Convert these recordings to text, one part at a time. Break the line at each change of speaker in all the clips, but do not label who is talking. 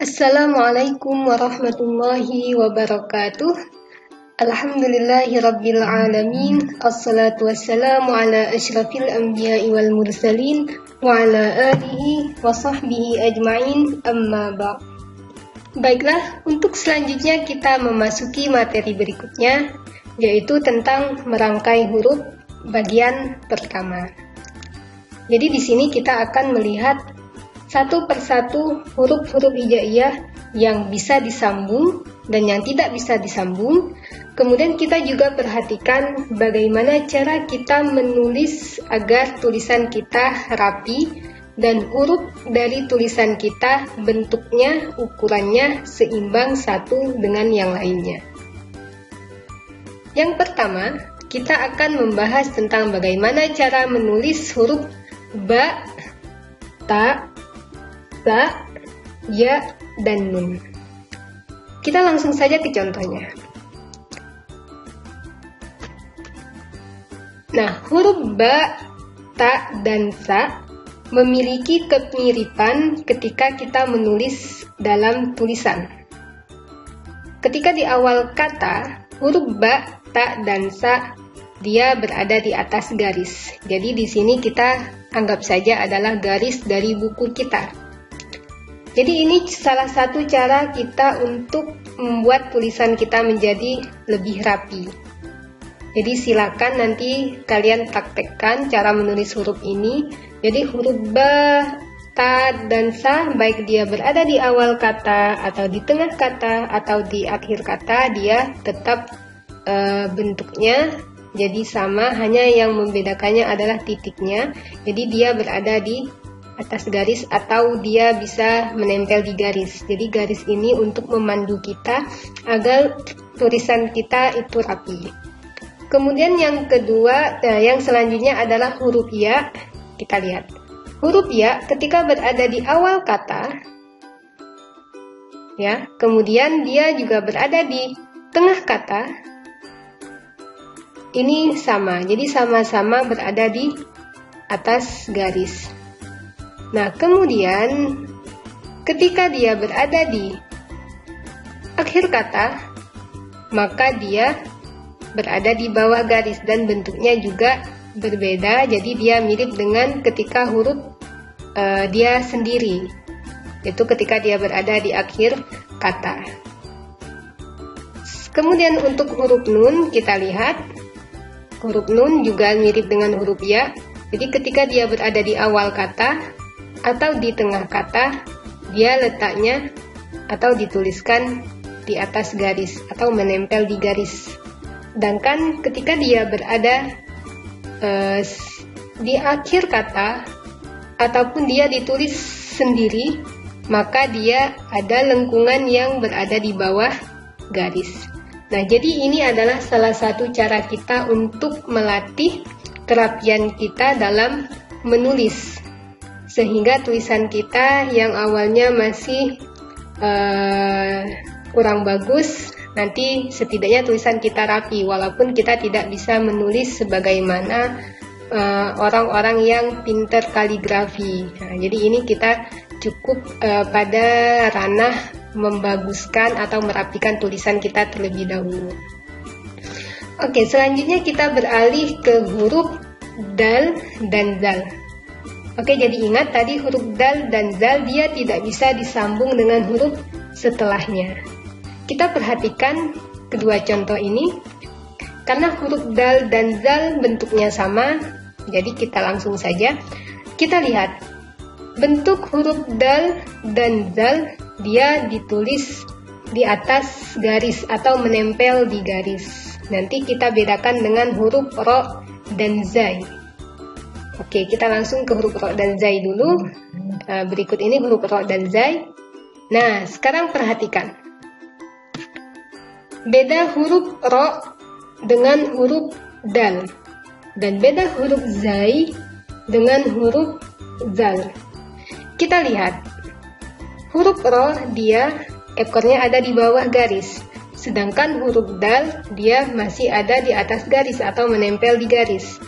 Assalamualaikum warahmatullahi wabarakatuh. Alhamdulillahirabbil alamin. Assalatu wassalamu ala asyrafil anbiya'i wal mursalin wa ala alihi wa sahbihi ajma'in. Amma ba'd. Baiklah, untuk selanjutnya kita memasuki materi berikutnya, yaitu tentang merangkai huruf bagian pertama. Jadi di sini kita akan melihat satu persatu huruf-huruf hijaiyah yang bisa disambung dan yang tidak bisa disambung. Kemudian kita juga perhatikan bagaimana cara kita menulis agar tulisan kita rapi dan huruf dari tulisan kita bentuknya, ukurannya seimbang satu dengan yang lainnya. Yang pertama, kita akan membahas tentang bagaimana cara menulis huruf ba, ta, za, ya, dan nun. Kita langsung saja ke contohnya. Nah, huruf ba, ta, dan za memiliki kemiripan ketika kita menulis dalam tulisan. Ketika di awal kata, huruf ba, ta, dan za dia berada di atas garis. Jadi di sini kita anggap saja adalah garis dari buku kita. Jadi ini salah satu cara kita untuk membuat tulisan kita menjadi lebih rapi. Jadi silakan nanti kalian praktekkan cara menulis huruf ini. Jadi huruf ba, ta, dan sa, baik dia berada di awal kata atau di tengah kata atau di akhir kata, dia tetap bentuknya jadi sama, hanya yang membedakannya adalah titiknya. Jadi dia berada di atas garis atau dia bisa menempel di garis. Jadi garis ini untuk memandu kita agar tulisan kita itu rapi. Kemudian yang kedua, yang selanjutnya adalah huruf ya. Kita lihat. Huruf ya ketika berada di awal kata, ya, kemudian dia juga berada di tengah kata. Ini sama. Jadi sama-sama berada di atas garis. Nah, kemudian ketika dia berada di akhir kata, maka dia berada di bawah garis dan bentuknya juga berbeda. Jadi dia mirip dengan ketika huruf dia sendiri, yaitu ketika dia berada di akhir kata. Kemudian untuk huruf nun kita lihat, huruf nun juga mirip dengan huruf ya. Jadi ketika dia berada di awal kata atau di tengah kata, dia letaknya atau dituliskan di atas garis atau menempel di garis. Sedangkan ketika dia berada di akhir kata ataupun dia ditulis sendiri, maka dia ada lengkungan yang berada di bawah garis. Nah, jadi ini adalah salah satu cara kita untuk melatih kerapian kita dalam menulis, sehingga tulisan kita yang awalnya masih kurang bagus, nanti setidaknya tulisan kita rapi, walaupun kita tidak bisa menulis sebagaimana orang-orang yang pintar kaligrafi. Nah, jadi ini kita cukup pada ranah membaguskan atau merapikan tulisan kita terlebih dahulu. Oke, selanjutnya kita beralih ke huruf dal dan zal. Oke, jadi ingat tadi huruf dal dan zal dia tidak bisa disambung dengan huruf setelahnya. Kita perhatikan kedua contoh ini. Karena huruf dal dan zal bentuknya sama, jadi kita langsung saja. Kita lihat bentuk huruf dal dan zal, dia ditulis di atas garis atau menempel di garis. Nanti kita bedakan dengan huruf ro dan zai. Oke, kita langsung ke huruf ro dan zai dulu. Berikut ini huruf ro dan zai. Nah, sekarang perhatikan. Beda huruf ro dengan huruf dal. Dan beda huruf zai dengan huruf zal. Kita lihat. Huruf ro dia ekornya ada di bawah garis. Sedangkan huruf dal dia masih ada di atas garis atau menempel di garis.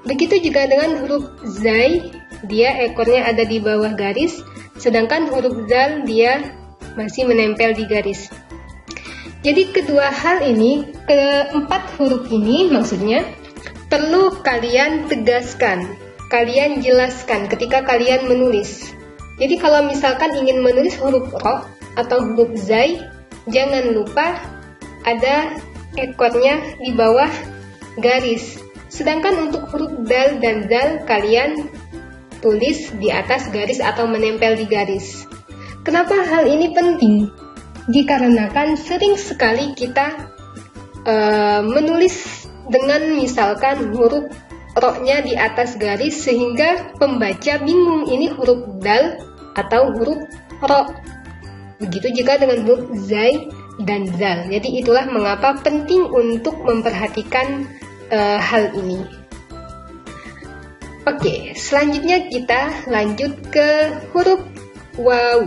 Begitu juga dengan huruf zai, dia ekornya ada di bawah garis, sedangkan huruf zal dia masih menempel di garis. Jadi kedua hal ini, keempat huruf ini maksudnya perlu kalian tegaskan, kalian jelaskan ketika kalian menulis. Jadi kalau misalkan ingin menulis huruf ro atau huruf zai, jangan lupa ada ekornya di bawah garis. Sedangkan untuk huruf dal dan zal kalian tulis di atas garis atau menempel di garis. Kenapa hal ini penting? Dikarenakan sering sekali kita menulis dengan misalkan huruf ro-nya di atas garis sehingga pembaca bingung ini huruf dal atau huruf ro. Begitu juga dengan huruf zai dan zal. Jadi itulah mengapa penting untuk memperhatikan hal ini. Oke, selanjutnya kita lanjut ke huruf waw.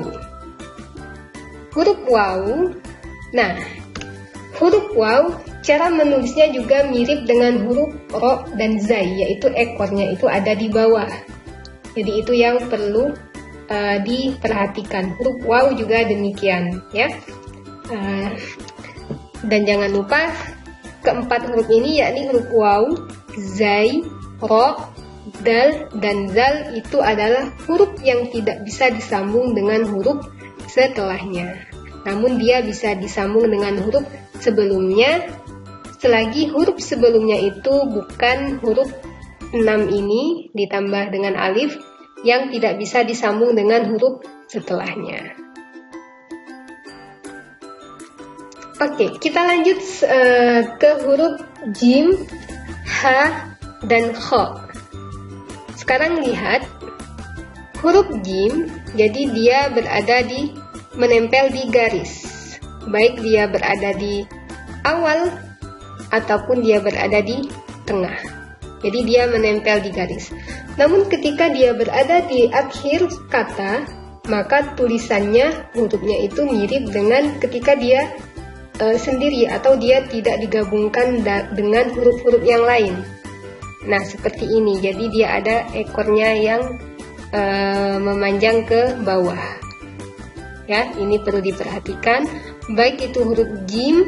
Huruf waw. Nah, huruf waw cara menulisnya juga mirip dengan huruf ro dan zai, yaitu ekornya itu ada di bawah. Jadi itu yang perlu diperhatikan. Huruf waw juga demikian, ya. Dan jangan lupa keempat huruf ini, yakni huruf waw, zai, ro, dal, dan zal itu adalah huruf yang tidak bisa disambung dengan huruf setelahnya. Namun dia bisa disambung dengan huruf sebelumnya, selagi huruf sebelumnya itu bukan huruf 6 ini ditambah dengan alif yang tidak bisa disambung dengan huruf setelahnya. Oke, kita lanjut ke huruf jim, ha, dan kho. Sekarang lihat huruf jim, jadi dia berada di menempel di garis, baik dia berada di awal ataupun dia berada di tengah. Jadi dia menempel di garis. Namun ketika dia berada di akhir kata, maka tulisannya hurufnya itu mirip dengan ketika dia sendiri atau dia tidak digabungkan dengan huruf-huruf yang lain. Nah, seperti ini. Jadi dia ada ekornya yang memanjang ke bawah. Ya, ini perlu diperhatikan. Baik itu huruf jim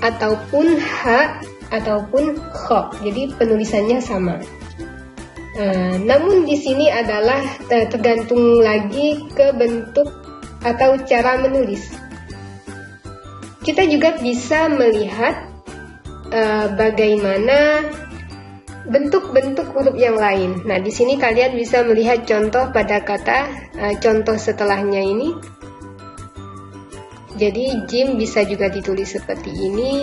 ataupun ha ataupun kho. Jadi penulisannya sama. Namun di sini adalah tergantung lagi ke bentuk atau cara menulis. Kita juga bisa melihat bagaimana bentuk-bentuk huruf yang lain. Nah, di sini kalian bisa melihat contoh pada kata contoh setelahnya ini. Jadi jim bisa juga ditulis seperti ini,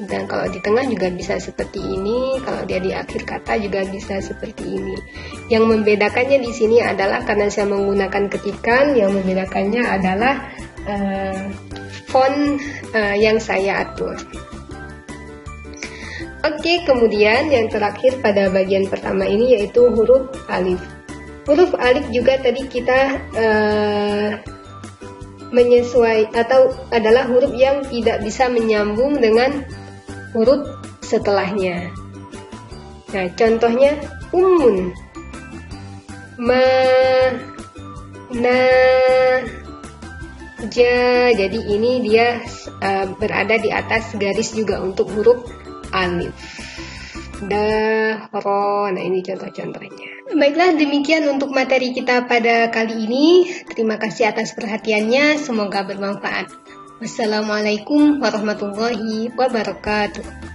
dan kalau di tengah juga bisa seperti ini, kalau dia di akhir kata juga bisa seperti ini. Yang membedakannya di sini adalah karena saya menggunakan ketikan, yang membedakannya adalah font yang saya atur. Oke, kemudian yang terakhir pada bagian pertama ini yaitu huruf alif. Huruf alif juga tadi kita menyesuaikan atau adalah huruf yang tidak bisa menyambung dengan huruf setelahnya. Nah, contohnya ummun, ma, na, ja. Jadi ini dia berada di atas garis juga untuk huruf alif. Da, ro. Nah, ini contoh-contohnya. Baiklah, demikian untuk materi kita pada kali ini. Terima kasih atas perhatiannya. Semoga bermanfaat. Wassalamualaikum warahmatullahi wabarakatuh.